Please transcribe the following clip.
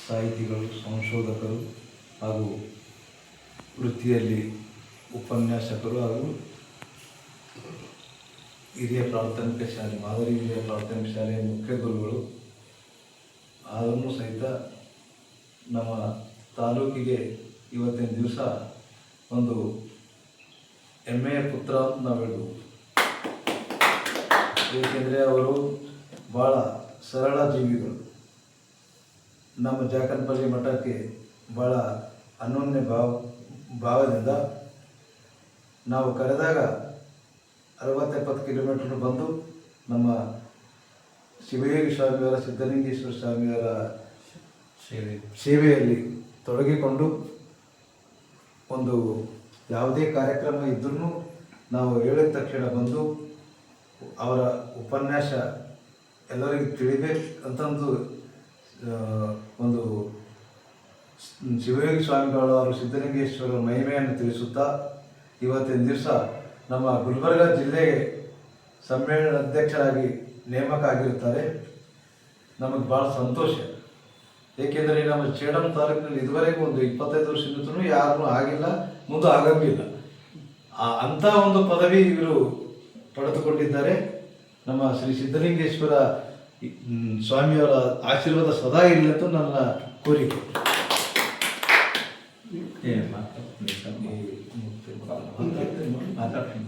ಸಾಹಿತಿಗಳು, ಸಂಶೋಧಕರು ಹಾಗೂ ವೃತ್ತಿಯಲ್ಲಿ ಉಪನ್ಯಾಸಕರು ಹಾಗೂ ಹಿರಿಯ ಪ್ರಾಥಮಿಕ ಶಾಲೆ, ಮಾದರಿ ಹಿರಿಯ ಪ್ರಾಥಮಿಕ ಶಾಲೆಯ ಮುಖ್ಯ ಗುರುಗಳು ಆದರೂ ಸಹಿತ ನಮ್ಮ ತಾಲೂಕಿಗೆ ಇವತ್ತಿನ ದಿವಸ ಒಂದು ಹೆಮ್ಮೆಯ ಪುತ್ರ ಅಂತ ನಾವು ಹೇಳ್ಬೋದು. ಏಕೆಂದರೆ ಅವರು ಭಾಳ ಸರಳ ಜೀವಿಗಳು. ನಮ್ಮ ಜಾಕನ್ಪಲ್ಲಿ ಮಠಕ್ಕೆ ಭಾಳ ಅನನ್ಯ ಭಾವದಿಂದ ನಾವು ಕರೆದಾಗ 60-70 ಕಿಲೋಮೀಟರ್ ಬಂದು ನಮ್ಮ ಶಿವಯೋಗಿ ಸ್ವಾಮಿಯವರ, ಸಿದ್ಧಲಿಂಗೇಶ್ವರ ಸ್ವಾಮಿಯವರ ಸೇವೆಯಲ್ಲಿ ತೊಡಗಿಕೊಂಡು ಒಂದು ಯಾವುದೇ ಕಾರ್ಯಕ್ರಮ ಇದ್ರೂ ನಾವು ಹೇಳಿದ ತಕ್ಷಣ ಬಂದು ಅವರ ಉಪನ್ಯಾಸ ಎಲ್ಲರಿಗೂ ತಿಳಿಬೇಕಂತಂದು ಒಂದು ಶಿವಯೋಗಿ ಸ್ವಾಮಿಗಳವರು ಸಿದ್ಧಲಿಂಗೇಶ್ವರರ ಮಹಿಮೆಯನ್ನು ತಿಳಿಸುತ್ತಾ ಇವತ್ತಿನ ದಿವಸ ನಮ್ಮ ಗುಲ್ಬರ್ಗ ಜಿಲ್ಲೆಗೆ ಸಮ್ಮೇಳನ ಅಧ್ಯಕ್ಷರಾಗಿ ನೇಮಕ ಆಗಿರುತ್ತಾರೆ. ನಮಗೆ ಭಾಳ ಸಂತೋಷ. ಏಕೆಂದರೆ ನಮ್ಮ ಚೇಡಂ ತಾಲೂಕಿನಲ್ಲಿ ಇದುವರೆಗೂ ಒಂದು 25 ವರ್ಷದಿಂದಲೂ ಯಾರೂ ಆಗಿಲ್ಲ, ಮುಂದೆ ಆಗಂಗಿಲ್ಲ. ಅಂಥ ಒಂದು ಪದವಿ ಇವರು ಪಡೆದುಕೊಂಡಿದ್ದಾರೆ. ನಮ್ಮ ಶ್ರೀ ಸಿದ್ಧಲಿಂಗೇಶ್ವರ ಸ್ವಾಮಿಯವರ ಆಶೀರ್ವಾದ ಸದಾ ಇರಲಿ ಅಂತ ನನ್ನ ಕೋರಿಕೆ. ಮಾತಾಡ್ತೀನಿ